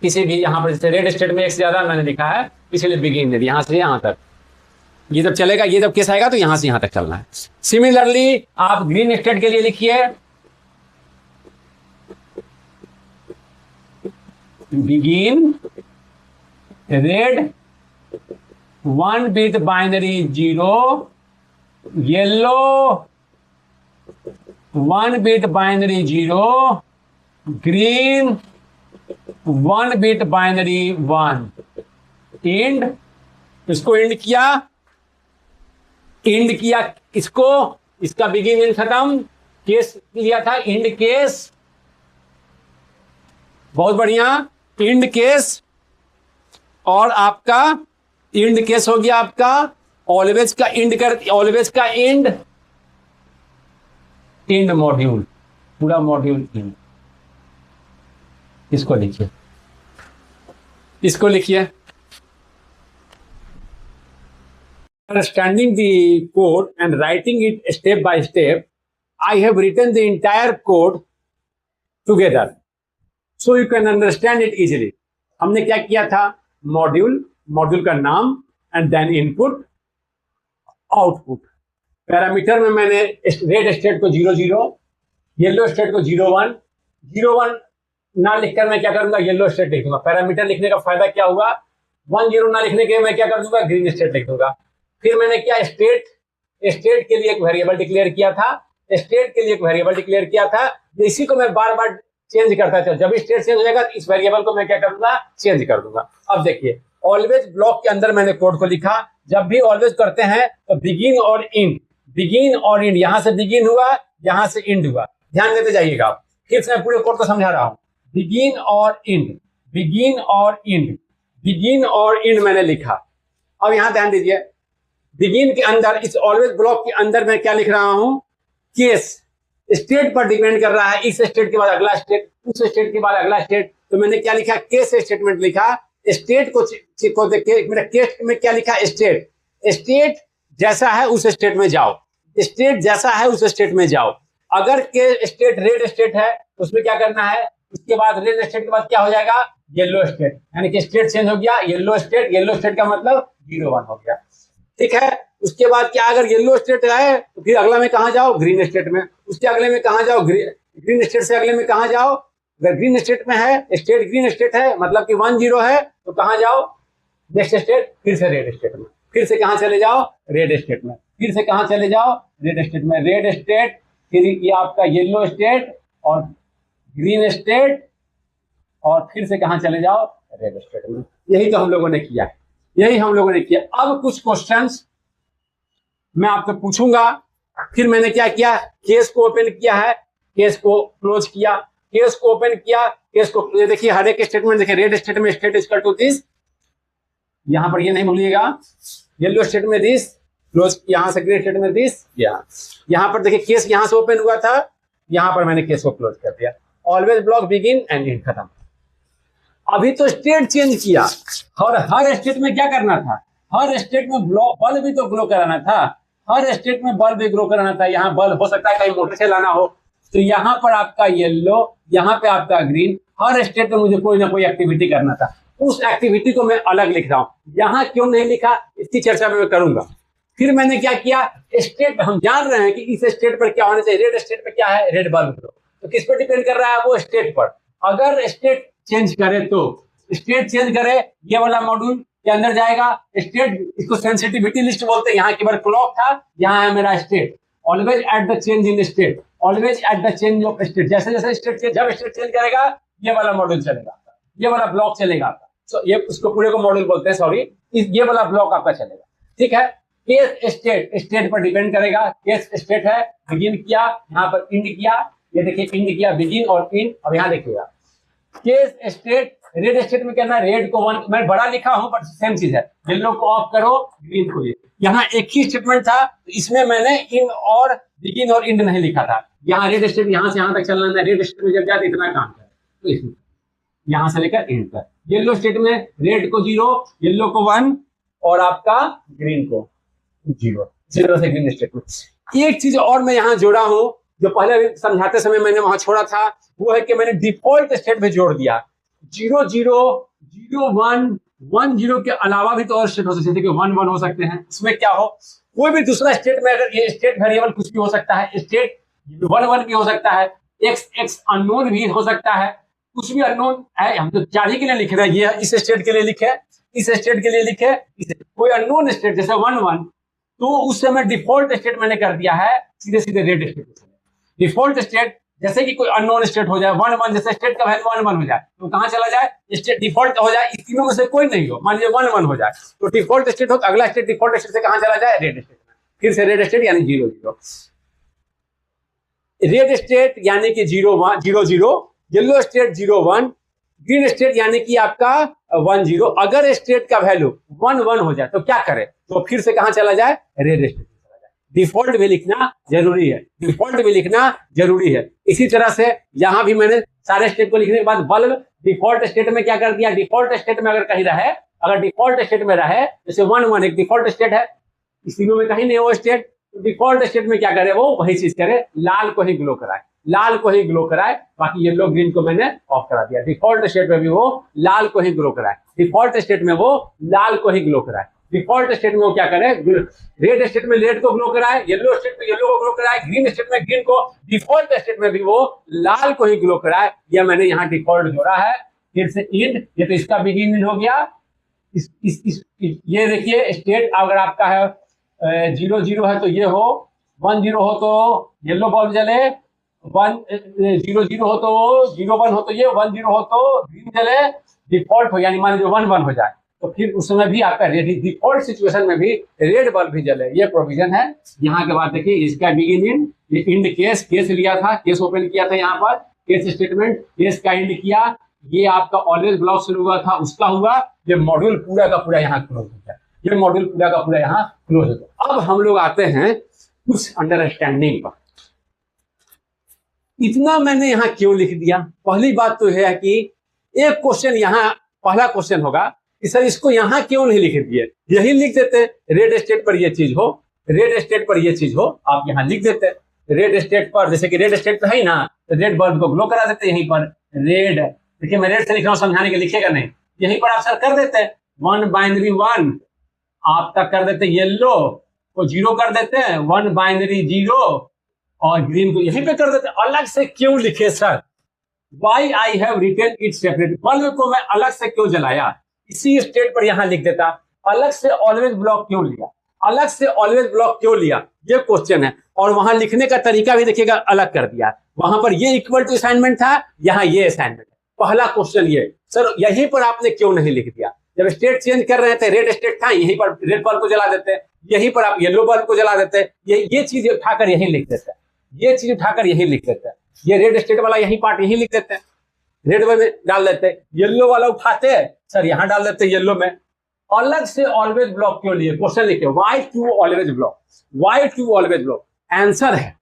किसी भी, यहां पर जैसे रेड स्टेट में एक से ज्यादा मैंने लिखा है, इसलिए बिगिन एंड यहां से यहां तक ये जब चलेगा, ये जब केस आएगा तो यहां से यहां तक चलना है। सिमिलरली आप ग्रीन स्टेट के लिए लिखिए, begin red 1 bit binary 0, yellow 1 bit binary 0, green 1 bit binary 1. End, इसको इंड किया, इंड किया इसको, इसका बिगिन एंड खत्म, केस लिया था इंड केस, बहुत बढ़िया, इंड केस, और आपका इंड केस हो गया आपका ऑलवेज का इंड कर, ऑलवेज का इंड, इंड मॉड्यूल, पूरा मॉड्यूल इंड। इसको लिखिए, इसको लिखिए। Understanding the code and writing it step by step, I have written the entire code together, so you can understand it easily. हमने क्या किया था, मॉड्यूल, मॉड्यूल का नाम and then input, output. Parameter में मैंने रेड स्टेट को 00, yellow state को 01, 01 ना लिखकर मैं क्या करूंगा, येलो स्टेट लिख दूंगा। पैरामीटर लिखने का फायदा क्या हुआ, 10 ना लिखने के मैं क्या कर दूंगा, ग्रीन स्टेट लिख दूंगा। फिर मैंने क्या, स्टेट, स्टेट के लिए एक वेरिएबल डिक्लेयर किया था, स्टेट के लिए एक वेरिएबल डिक्लेयर किया था, इसी को मैं बार बार चेंज करता चल, जब स्टेट चेंज हो जाएगा तो इस वेरिएबल को मैं क्या करूंगा, चेंज कर दूंगा। अब देखिए, ऑलवेज ब्लॉक के अंदर मैंने कोड को लिखा, जब भी ऑलवेज करते हैं तो बिगिन और इंड, बिगिन और इंड, यहां से बिगिन हुआ, यहां से इंड हुआ, ध्यान देते जाइएगा। फिर से मैं पूरे कोड को समझा रहा हूं, बिगिन और इंड, बिगिन और इंड, बिगिन और इंड मैंने लिखा। अब यहां ध्यान दीजिए, बिगिन के अंदर, इस ऑलवेज ब्लॉक के अंदर मैं क्या लिख रहा हूं, केस, स्टेट पर डिपेंड कर रहा है, इस स्टेट के बाद अगला स्टेट, उस स्टेट के बाद अगला स्टेट, तो मैंने क्या लिखा, केस स्टेटमेंट लिखा। स्टेट को देख के मेरा केस में क्या लिखा, स्टेट, स्टेट जैसा है उस स्टेट में जाओ, स्टेट जैसा है उस स्टेट में जाओ। अगर के स्टेट रेड स्टेट है तो उसमें क्या करना है, उसके बाद रेड स्टेट के बाद क्या हो जाएगा, येलो स्टेट, यानी कि स्टेट चेंज हो गया, येलो स्टेट, येलो स्टेट का मतलब 01 हो गया, ठीक है। उसके बाद क्या, अगर येलो स्टेट है तो फिर अगला में कहां जाओ, ग्रीन स्टेट में, उसके अगले में कहां जाओ, ग्रीन स्टेट से अगले में कहां जाओ, अगर ग्रीन स्टेट में है, स्टेट ग्रीन स्टेट है मतलब कि 10 है तो कहां जाओ, नेक्स्ट स्टेट, फिर से रेड स्टेट में, फिर से कहां चले जाओ, रेड स्टेट में, फिर से कहां चले जाओ, रेड स्टेट में, रेड स्टेट, फिर ये आपका येलो स्टेट और ग्रीन स्टेट, और फिर से कहां चले जाओ, रेड स्टेट में। यही तो हम लोगों ने किया है, यही हम लोगों ने किया। अब कुछ क्वेश्चंस मैं आपसे पूछूंगा। फिर मैंने क्या किया, केस को ओपन किया है, केस को क्लोज किया, केस को ओपन किया, केस को, ये देखिए हर एक स्टेटमेंट देखिए, रेड स्टेट में स्टेट इक्वल टू दिस, यहां पर ये नहीं भूलिएगा, येलो स्टेट में दिस, क्लोज, यहां से ग्रे स्टेट में दिस, यहां पर देखिए केस यहां से ओपन हुआ था, यहां पर मैंने केस को क्लोज कर दिया। Always block begin and and खत्म। अभी तो स्टेट चेंज किया, और हर स्टेट में क्या करना था, हर स्टेट में बल्ब भी तो ग्लो कराना था, हर स्टेट में बल्ब भी ग्लो कराना था। यहाँ बल्ब हो सकता है कहीं मोटर से लाना हो, तो यहाँ पर आपका येलो, यहाँ पे आपका ग्रीन, हर स्टेट में मुझे कोई ना कोई एक्टिविटी करना था, उस एक्टिविटी को मैं अलग लिख रहा हूँ। यहाँ क्यों नहीं लिखा, इसकी चर्चा मैं करूंगा। फिर मैंने क्या किया, स्टेट, हम जान रहे हैं कि इस स्टेट पर क्या होना चाहिए, रेड स्टेट पर क्या है, रेड बल्ब ग्लो, तो किस पर डिपेंड कर रहा है, वो स्टेट पर। अगर स्टेट चेंज करे तो, स्टेट चेंज करे, ये वाला मॉड्यूल के अंदर जाएगा, स्टेट, इसको सेंसिटिविटी लिस्ट बोलते हैं। यहाँ की बार क्लॉक था, यहाँ है मेरा state, always at the change in state, always at the change of state, जैसे जैसे स्टेट चेंज, जब स्टेट चेंज करेगा ये वाला मॉड्यूल चलेगा, ये वाला ब्लॉक चलेगा। सो ये उसको पूरे को मॉड्यूल बोलते हैं, सॉरी, ये वाला ब्लॉक आपका चलेगा, ठीक है। केस स्टेट, स्टेट पर डिपेंड करेगा, केस स्टेट है, बिगिन किया, यहाँ पर इंड किया, ये देखिए इंड किया, बिगिन और इंड। अब यहाँ देखिएगा, केस स्टेट, रेड स्टेट में क्या, रेड को 1, मैं बड़ा लिखा हूं बट सेम चीज है, येलो को ऑफ करो, ग्रीन को ये, यहाँ एक ही स्टेटमेंट था, इसमें मैंने इन और बिगिन और इंड नहीं लिखा था। यहाँ रेड स्टेट यहाँ से यहाँ तक चलना है, रेड स्टेट में जब जाते इतना काम है, तो इसमें यहाँ से लेकर इंड तक। येलो स्टेट में रेड को 0, येलो को 1 और आपका ग्रीन को 0, इसी तरह से ग्रीन स्टेट में। एक चीज और मैं यहाँ जोड़ा हूं, जो पहले समझाते समय मैंने वहां छोड़ा था, वो है कि मैंने डिफॉल्ट स्टेट में जोड़ दिया 0 0 0 1 1 0 के अलावा भी तो और स्टेट हो सकते हैं, 1 1 हो सकते हैं। इसमें क्या हो, कोई भी दूसरा स्टेट में अगर ये स्टेट वेरिएबल कुछ भी हो सकता है, स्टेट 1 1 भी हो सकता है, x अननोन भी हो सकता है, कुछ भी अननोन है। हम तो 4 ही के लिए लिख रहे हैं, ये इस स्टेट के लिए लिखे, इस स्टेट के लिए लिखे, कोई अननोन स्टेट जैसे 1-1, तो उस समय डिफॉल्ट स्टेट मैंने कर दिया है सीधे सीधे रेड स्टेट। डिफॉल्ट स्टेट जैसे कि कोई अननोन स्टेट हो जाए 1-1, जैसे स्टेट का वैल्यू 1-1 हो जाए तो कहां चला जाए, स्टेट डिफॉल्ट हो जाए, इस तीनों में से कोई नहीं हो, मान लीजिए 1-1 हो जाए तो डिफॉल्ट स्टेट हो, अगला स्टेट डिफॉल्ट स्टेट से कहां चला जाए, रेड स्टेट में, फिर से रेड स्टेट यानी 0-0। रेड स्टेट यानी कि 0-0, येलो स्टेट 0-1, ग्रीन स्टेट यानी कि आपका 1-0। अगर स्टेट का वैल्यू 1-1 हो जाए तो क्या करें, तो फिर से कहां चला जाए, रेड स्टेट में चला जाए। डिफॉल्ट भी लिखना जरूरी है, डिफॉल्ट भी लिखना जरूरी है। इसी तरह से यहां भी मैंने सारे स्टेट को लिखने के बाद बल्ब डिफॉल्ट स्टेट में क्या कर दिया, डिफॉल्ट स्टेट में अगर कहीं रहे, अगर डिफॉल्ट स्टेट में रहे, जैसे 1-1 एक डिफॉल्ट स्टेट है, इस तीनों में कहीं नहीं वो स्टेट, डिफॉल्ट स्टेट में क्या करे, वो वही चीज करे, लाल को ही ग्लो कराए, लाल को ही ग्लो कराए, बाकी येलो ग्रीन को मैंने ऑफ करा दिया। डिफॉल्ट स्टेट में भी वो लाल को ही ग्लो कराए, डिफॉल्ट स्टेट में वो लाल को ही ग्लो कराए, डिफॉल्ट स्टेट में वो क्या करे, रेड स्टेट में रेड को ग्लो कराए, येलो स्टेट में येलो को ग्लो कराए, ग्रीन स्टेट में ग्रीन को, डिफॉल्ट स्टेट में भी वो लाल को ही ग्लो कराए। यह मैंने यहाँ डिफॉल्ट जोड़ा है। फिर से इंड, ये तो इसका बिगिनिंग हो गया। ये देखिए स्टेट अगर आपका है 0-0 है तो ये हो, 1-0 हो तो येलो बल्ब जले, 1-0-0 हो तो 0-1 हो तो ये, 1-0 हो तो ग्रीन जले, डिफॉल्ट हो यानी मान लीजिए 1-1 हो जाए तो फिर उस समय भी आपका रेड, डिफॉल्ट सिचुएशन में भी रेड बल्ब भी जले, ये प्रोविजन है। यहाँ के बाद देखिए इसका बिगिनिंग, ये इंड केस लिया था, केस ओपन किया था, यहाँ पर केस स्टेटमेंट, केस का इंड किया, ये आपका ऑलवेज ब्लॉक शुरू हुआ था उसका हुआ, ये मॉड्यूल पूरा का पूरा यहाँ क्लोज हो गया, ये मॉड्यूल पूरा का पूरा यहाँ क्लोज हो गया। अब हम लोग आते हैं कुछ अंडरस्टैंडिंग पर। इतना मैंने यहाँ क्यों लिख दिया, पहली बात तो है कि एक क्वेश्चन यहाँ, पहला क्वेश्चन होगा कि सर इसको यहाँ क्यों नहीं लिख दिए, यही लिख देते, रेड स्टेट पर ये चीज हो, रेड स्टेट पर ये चीज हो, आप यहाँ लिख देते, रेड स्टेट पर, जैसे कि रेड स्टेट पर है ना, तो रेड बल्ब को ग्लो करा देते यहीं पर, रेड, देखिए मैं रेड से लिख रहा हूँ, समझाने के लिखेगा नहीं, यहीं पर आप सर कर देते 1 बाइनरी 1, आप तक कर देते येलो को 0 कर देते हैं, 1 बाइनरी 0, और ग्रीन को यहीं पे कर देते। अलग से क्यों लिखे sir, why I have written it separate, bulb को मैं अलग से क्यों जलाया, इसी स्टेट पर यहां लिख देता। अलग से ऑलवेज ब्लॉक क्यों लिया, अलग से ऑलवेज ब्लॉक क्यों लिया, ये क्वेश्चन है। और वहां लिखने का तरीका भी देखिएगा अलग कर दिया, वहां पर ये इक्वल टू असाइनमेंट था, यहाँ ये असाइनमेंट है। पहला क्वेश्चन ये सर यहीं पर आपने क्यों नहीं लिख दिया, जब स्टेट चेंज कर रहे थे, रेड स्टेट था, यहीं पर रेड बल्ब को जला देते, यहीं पर आप येलो बल्ब को जला देते, ये चीज उठाकर यहीं लिख देते, ये चीज उठाकर यहीं लिख देते, ये रेड स्टेट वाला यही पार्ट यहीं लिख देते, रेड में डाल देते, येलो वाला उठाते सर यहाँ डाल देते येलो में। अलग से ऑलवेज ब्लॉक क्यों लिए, क्वेश्चन लिखे why to always block, why to always block. Answer है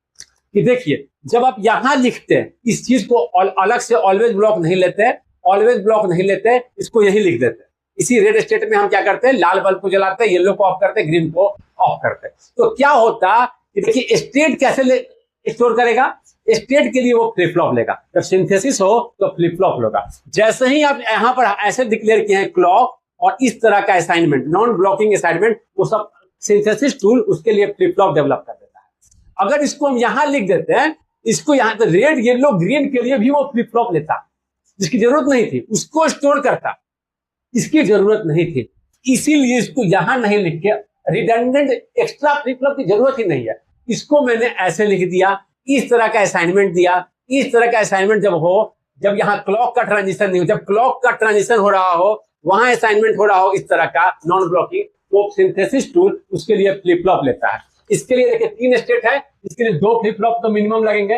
कि देखिए जब आप यहां लिखते हैं इस चीज को अलग से ऑलवेज ब्लॉक नहीं लेते, ऑलवेज ब्लॉक नहीं लेते, इसको यही लिख देते। इसी रेड स्टेट में हम क्या करते हैं, लाल बल्ब को जलाते, येलो को ऑफ करते, ग्रीन को ऑफ करते। तो क्या होता कि देखिए स्टेट कैसे स्टोर करेगा, स्टेट के लिए वो फ्लिप फ्लॉप लेगा, जब सिंथेसिस हो तो फ्लिप फ्लॉप होगा। जैसे ही आप यहाँ पर ऐसे डिक्लेयर किए हैं क्लॉक और इस तरह का असाइनमेंट, नॉन ब्लॉकिंग असाइनमेंट, वो सब सिंथेसिस टूल उसके लिए फ्लिप फ्लॉप डेवलप कर देता है। अगर इसको हम यहाँ लिख देते हैं, इसको यहाँ तो रेड येलो ग्रीन के लिए भी वो फ्लिप फ्लॉप लेता, जिसकी जरूरत नहीं थी, उसको स्टोर करता, इसकी जरूरत नहीं थी, इसीलिए इसको यहां नहीं लिख के रिडंडेंट एक्स्ट्रा फ्लिप फ्लॉप की जरूरत ही नहीं है, इसको मैंने ऐसे लिख दिया, इस तरह का असाइनमेंट दिया। इस तरह का असाइनमेंट जब हो, जब यहाँ क्लॉक का ट्रांजिशन नहीं हो, जब क्लॉक का ट्रांजिशन हो रहा हो, वहां असाइनमेंट हो रहा हो इस तरह का नॉन ब्लॉकिंग, तो सिंथेसिस टूल उसके लिए फ्लिप फ्लॉप लेता है। इसके लिए देखिए 3 स्टेट है, इसके लिए 2 फ्लिप फ्लॉप तो मिनिमम लगेंगे,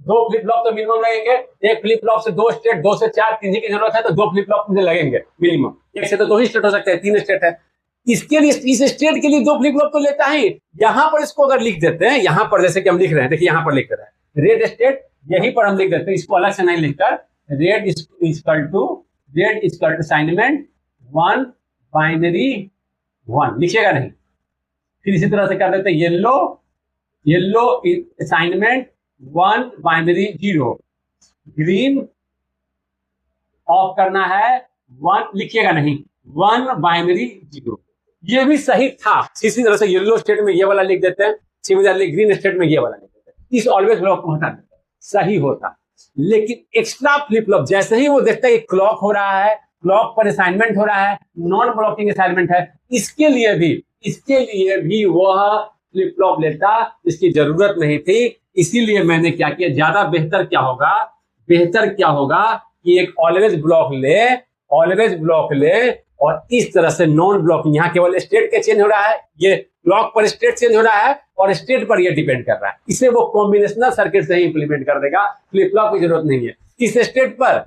2 फ्लिप फ्लॉप तो मिनिमम लगेंगे। एक फ्लिप फ्लॉप से 2 स्टेट, 2 से 4, 3 की जरूरत है तो 2 फ्लिप फ्लॉप मुझे लगेंगे मिनिमम, एक से तो 2 ही स्टेट हो सकते हैं, 3 स्टेट है। इसके लिए इस स्टेट के लिए 2 फ्लिप फ्लॉप तो लेता ही। यहां पर इसको अगर लिख देते हैं, यहां पर जैसे कि हम लिख रहे हैं, देखिए यहां पर लिख रहे हैं रेड स्टेट, यहीं पर हम लिख देते हैं, इसको अलग से नहीं लिखकर red equal to assignment 1 binary 1 लिखिएगा नहीं। फिर इसी तरह से कर देते हैं yellow assignment 1 binary 0, green of करना है 1 लिखिएगा नहीं, 1 बाइनरी 0। ये भी सही था। इसी तरह से येलो स्टेट में ये वाला लिख देते हैं, सिमिलरली ग्रीन स्टेट में ये वाला लिख देते हैं, इस ऑलवेज ब्लॉक को हटा देते हैं, सही होता। लेकिन एक्स्ट्रा फ्लिप फ्लॉप जैसे ही वो देखता है कि क्लॉक हो रहा है, क्लॉक पर असाइनमेंट हो रहा है, नॉन ब्लॉकिंग असाइनमेंट है, इसके लिए भी वह फ्लिप फ्लॉप लेता, इसकी जरूरत नहीं थी। इसीलिए मैंने क्या किया, ज्यादा बेहतर क्या होगा कि एक ऑलवेज ब्लॉक ले और इस तरह से नॉन ब्लॉकिंग, यहाँ केवल स्टेट के चेंज हो रहा है, ये क्लॉक पर स्टेट चेंज हो रहा है और स्टेट पर ये डिपेंड कर रहा है, इसे वो कॉम्बिनेशनल सर्किट से ही इंप्लीमेंट कर देगा, फ्लिप फ्लॉप की जरूरत नहीं है। इस स्टेट पर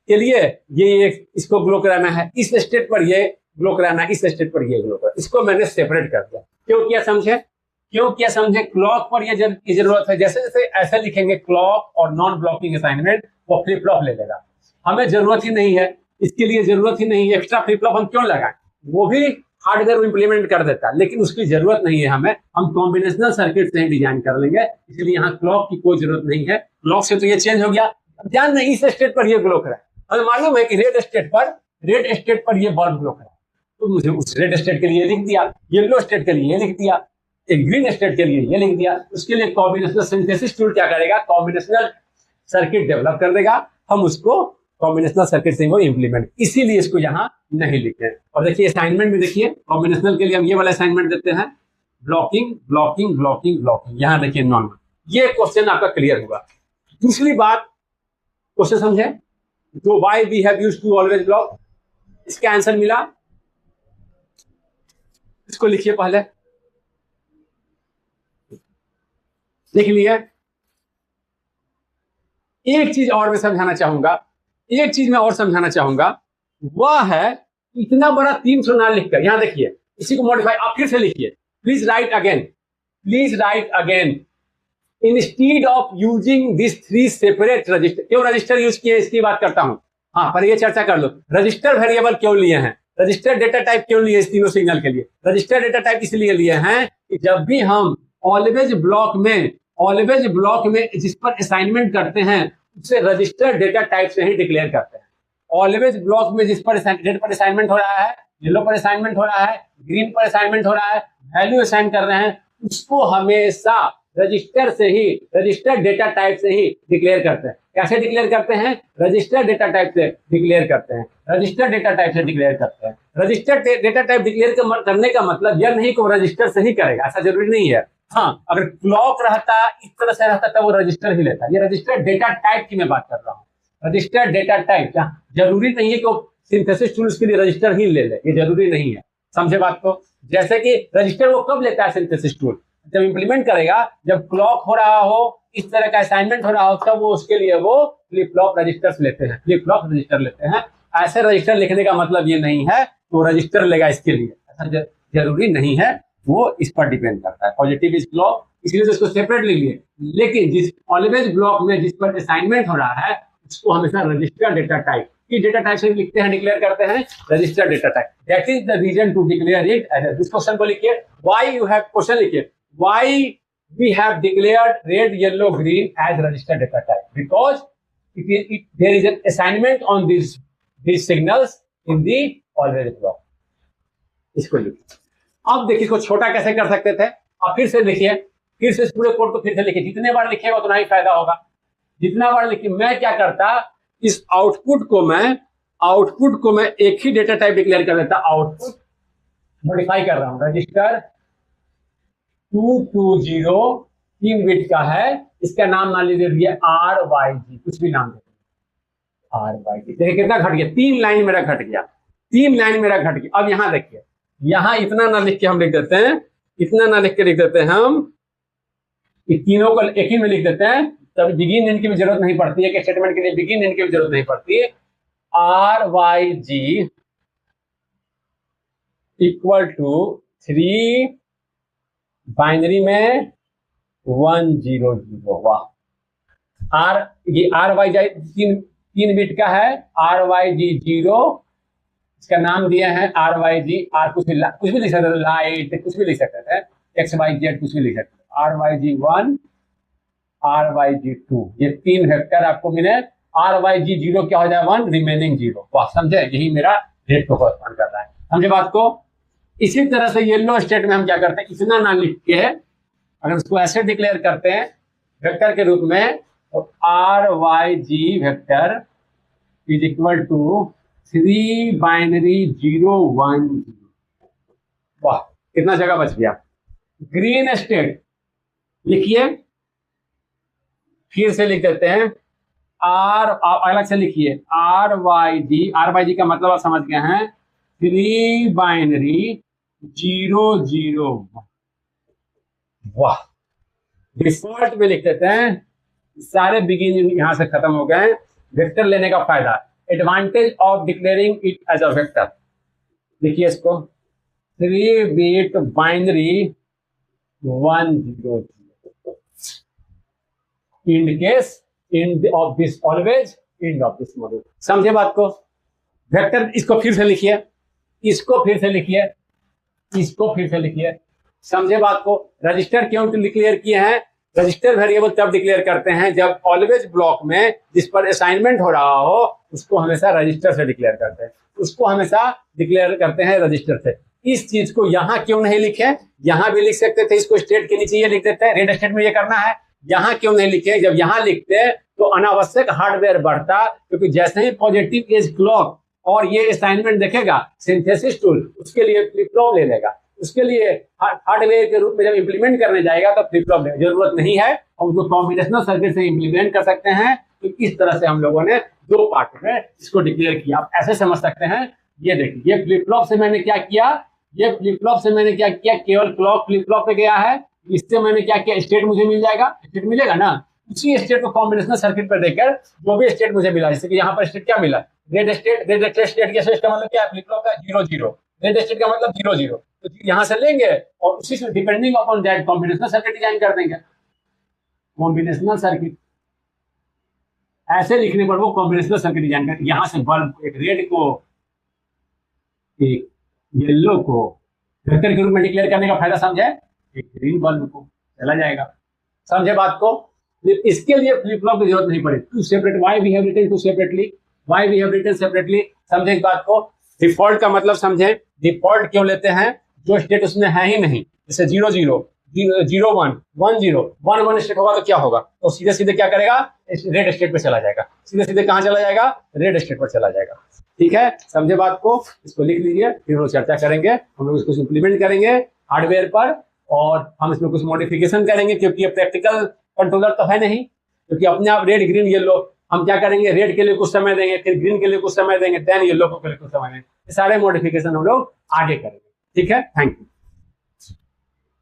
के लिए ये इसको ग्लो कराना है, इस स्टेट पर ये ग्लो कराना है, इस स्टेट पर ये ग्लो कराना, इसको मैंने सेपरेट कर दिया। क्यों किया समझे, क्लॉक पर ये जरूरत है, जैसे जैसे ऐसे लिखेंगे क्लॉक और नॉन ब्लॉकिंग असाइनमेंट, वो फ्लिप फ्लॉप ले लेगा। हमें जरूरत ही नहीं है, इसके लिए जरूरत ही नहीं है, एक्स्ट्रा फ्लिप फ्लॉप हम क्यों लगाएं, वो भी हार्डवेयर इंप्लीमेंट कर देता है, लेकिन उसकी जरूरत नहीं है हमें, हम कॉम्बिनेशनल सर्किट से ही डिजाइन कर लेंगे, इसलिए यहाँ क्लॉक की कोई जरूरत नहीं है। क्लॉक से तो ये चेंज हो गया, ध्यान नहीं, इस स्टेट पर ये ग्लो करा, हमें मालूम है कि रेड स्टेट पर ये बल्ब ग्लो करा, तो मुझे उस रेड स्टेट के लिए लिख दिया, येलो स्टेट के लिए लिख दिया, एक ग्रीन स्टेट के लिए ये लिख दिया। उसके लिए कॉम्बिनेशनल सिंथेसिस टूल क्या करेगा, कॉम्बिनेशनल सर्किट डेवलप कर देगा, हम उसको कॉम्बिनेशनल सर्किट से वो इंप्लीमेंट, इसीलिए इसको यहाँ नहीं लिखे हैं। और देखिए असाइनमेंट में, देखिए कॉम्बिनेशनल के लिए हम ये वाला असाइनमेंट देते हैं, ब्लॉकिंग ब्लॉकिंग ब्लॉकिंग ब्लॉकिंग, यहाँ देखिए नॉन, ये क्वेश्चन आपका क्लियर होगा। दूसरी बात, क्वेश्चन समझे, तो why we have used to always block, इसका आंसर मिला, इसको लिखिए पहले, लिख लिया। एक चीज और मैं समझाना चाहूंगा, वह है इतना बड़ा 300 ना लिखकर, यहां देखिए, इसी को मॉडिफाई आप फिर से लिखिए, please right again instead of using this 3 separate register. क्यों रजिस्टर यूज किए इसकी बात करता हूं, हाँ पर ये चर्चा कर लो, रजिस्टर वेरिएबल क्यों लिए हैं, रजिस्टर डेटा टाइप क्यों लिए इस तीनों सिग्नल के लिए, रजिस्टर डेटा टाइप इसलिए लिए हैं कि जब भी हम ऑलवेज ब्लॉक में जिस पर असाइनमेंट करते हैं उसे रजिस्टर डेटा टाइप से ही डिक्लेयर करते हैं। ऑलवेज ब्लॉक में जिस पर रेड पर असाइनमेंट हो रहा है, येलो पर असाइनमेंट हो रहा है, ग्रीन पर असाइनमेंट हो रहा है, वैल्यू असाइन कर रहे हैं, उसको हमेशा रजिस्टर डेटा टाइप से ही डिक्लेयर करते हैं। कैसे डिक्लेयर करते हैं, रजिस्टर डेटा टाइप से डिक्लेयर करते हैं, रजिस्टर डेटा टाइप डिक्लेयर करने का मतलब यह नहीं कि वो रजिस्टर से ही करेगा, ऐसा जरूरी नहीं है। हाँ, अगर क्लॉक रहता इस तरह से रहता तब वो रजिस्टर ही लेता। ये रजिस्टर डेटा टाइप की मैं बात कर रहा हूँ, रजिस्टर डेटा टाइप, जरूरी नहीं है कि वो सिंथेसिस टूल्स के लिए रजिस्टर ही ले ले, ये जरूरी नहीं है, समझे बात को। जैसे कि रजिस्टर वो कब लेता है सिंथेसिस टूल, जब इंप्लीमेंट करेगा, जब क्लॉक हो रहा हो, इस तरह का असाइनमेंट हो रहा हो, तब वो उसके लिए वो फ्लिप फ्लॉप रजिस्टर लेते हैं। ऐसे रजिस्टर लिखने का मतलब ये नहीं है तो रजिस्टर लेगा इसके लिए, ऐसा जरूरी नहीं है, वो इस पर डिपेंड करता है। पॉजिटिव इज ब्लॉक, इसलिए तो इसको सेपरेट लिख लिए, लेकिन जिस ऑलवेज ब्लॉक में जिस पर असाइनमेंट हो रहा है उसको हमेशा रजिस्टर डेटा टाइप की डेटा टाइप से लिखते हैं, डिक्लेयर करते हैं, register data type. That is the reason to declare it as. इस क्वेश्चन को लिखिए, व्हाई यू हैव, क्वेश्चन लिखिए, why we have declared red yellow green as register data type, because there is an assignment on these signals in the always block। इसको लिखिए। अब देखिए इसको छोटा कैसे कर सकते थे, आप फिर से लिखिए, फिर से इस पूरे कोड को फिर से लिखिए, जितने बार लिखिएगा उतना ही फायदा होगा, जितना बार लिखिए। मैं क्या करता, इस आउटपुट को मैं एक ही डेटा टाइप डिक्लेयर कर देता, आउटपुट मॉडिफाई कर रहा हूं, रजिस्टर 220 3 बिट का है, इसका नाम मान लीजिए RYG, कुछ भी नाम दे, RYG। देखिए कितना घट गया, 3 लाइन मेरा घट गया। अब यहां देखिए, यहां इतना ना लिख के हम लिख देते हैं, हम तीनों को एक ही में लिख देते हैं, तब बिगिन एंड की भी जरूरत नहीं पड़ती है, कि स्टेटमेंट के लिए बिगिन एंड की भी जरूरत नहीं पड़ती है। RYG इक्वल टू 3 बाइनरी में 100। वाह, ये RYG 3 बिट का है, RYG 0, इसका नाम दिया है RYG, कुछ भी लिख सकते थे, लाइट कुछ भी लिख सकते थे, XYZ कुछ भी लिख सकते थे, RYG 1 RYG 2, ये 3 वेक्टर आपको मिले। RYG 0 क्या हो जाए, 1, रिमेनिंग 0। वाह, समझे, यही मेरा रेट को कॉरेस्पॉन्ड कर रहा है, समझे बात को। इसी तरह से येलो स्टेट में हम क्या करते हैं, इतना ना लिख के अगर उसको ऐसे डिक्लेयर करते हैं वेक्टर के रूप में, तो RYG vector is equal to 3 binary 0 1 0। वाह, कितना जगह बच गया। ग्रीन स्टेट लिखिए, फिर से लिख देते हैं आर, अलग से लिखिए RYG का मतलब आप समझ गए हैं, 3 बाइनरी 0 0 1। वाह, डिफॉल्ट में लिख देते हैं, सारे बिगिन यहां से खत्म हो गए। वेक्टर लेने का फायदा, advantage of declaring it as a vector, लिखिए इसको 3 bit binary 1 0 in case in of this always in of this module. समझे बात को। वेक्टर इसको फिर से लिखिए, इसको फिर से लिखिए, इसको फिर से लिखिए, समझे बात को। रजिस्टर क्यों डिक्लेयर किए हैं? रजिस्टर वेरिएबल तब डिक्लेयर करते हैं जब ऑलवेज ब्लॉक में जिस पर असाइनमेंट हो रहा हो उसको हमेशा रजिस्टर से डिक्लेयर करते हैं, उसको हमेशा डिक्लेयर करते हैं रजिस्टर से। इस चीज को यहां क्यों नहीं लिखे? यहां भी लिख सकते थे, इसको स्टेट के नीचे ये लिख देते हैं, रेड स्टेट में ये करना है। यहां क्यों नहीं लिखे? जब यहां लिखते तो अनावश्यक हार्डवेयर बढ़ता, क्योंकि जैसे ही पॉजिटिव एज क्लॉक और ये असाइनमेंट देखेगा सिंथेसिस टूल, उसके लिए फ्लिप फ्लॉप ले लेगा, उसके लिए हार्डवेयर के रूप में जब इंप्लीमेंट करने जाएगा तो फ्लिप फ्लॉप जरूरत नहीं है, और उसको कॉम्बिनेशनल सर्किट से इंप्लीमेंट कर सकते हैं। तो इस तरह से हम लोगों ने 2 पार्ट में इसको डिक्लेयर किया। आप ऐसे समझ सकते हैं, ये देखिए, ये फ्लिप फ्लॉप से मैंने क्या किया, ये फ्लिप फ्लॉप से मैंने क्या किया, केवल क्लॉक फ्लिप फ्लॉप पे गया है, इससे मैंने क्या किया, स्टेट मुझे मिल जाएगा, स्टेट मिलेगा ना, उसी स्टेट को कॉम्बिनेशनल सर्किट पर देकर जो भी स्टेट मुझे मिला, जैसे कि यहाँ पर स्टेट क्या मिला, रेड स्टेट, रेड स्टेट के स्टेट का मतलब क्या है, फ्लिप फ्लॉप का 0 0, रेड स्टेट का मतलब 0 0, तो यहां से लेंगे और उसी से depending upon that combinational circuit design कर देंगे। कॉम्बिनेशनल सर्किट ऐसे लिखने पर वो कॉम्बिनेशनल सर्किट डिजाइन कर, यहां से बल्ब, एक रेड को एक येलो को वेक्टर के रूप में डिक्लेयर करने का फायदा समझे, एक ग्रीन बल्ब को चला जाएगा। समझे बात को। इसके लिए फ्लिप फ्लॉप की जरूरत नहीं पड़ेगी। To separate, why we have written to separately, why we have written separately. समझे इस बात को। डिफॉल्ट का मतलब समझे, डिफॉल्ट क्यों लेते हैं, जो स्टेट उसमें है ही नहीं, जैसे 0 0 0 1 1 0 1 1 स्टेट होगा तो क्या होगा, तो सीधे सीधे क्या करेगा, रेड स्टेट पे चला जाएगा, सीधे सीधे कहां चला जाएगा, रेड स्टेट पर चला जाएगा। ठीक है, समझे बात को। इसको लिख लीजिए, फिर वो चर्चा करेंगे, हम लोग इसको इंप्लीमेंट करेंगे हार्डवेयर पर, और हम इसमें कुछ मॉडिफिकेशन करेंगे, क्योंकि ये प्रैक्टिकल कंट्रोलर तो है नहीं, क्योंकि अपने आप रेड ग्रीन येलो, हम क्या करेंगे, रेड के लिए कुछ समय देंगे, फिर ग्रीन के लिए कुछ समय देंगे, देन येलो के लिए कुछ समय देंगे, सारे मॉडिफिकेशन हम लोग आगे करेंगे। ठीक है, थैंक यू।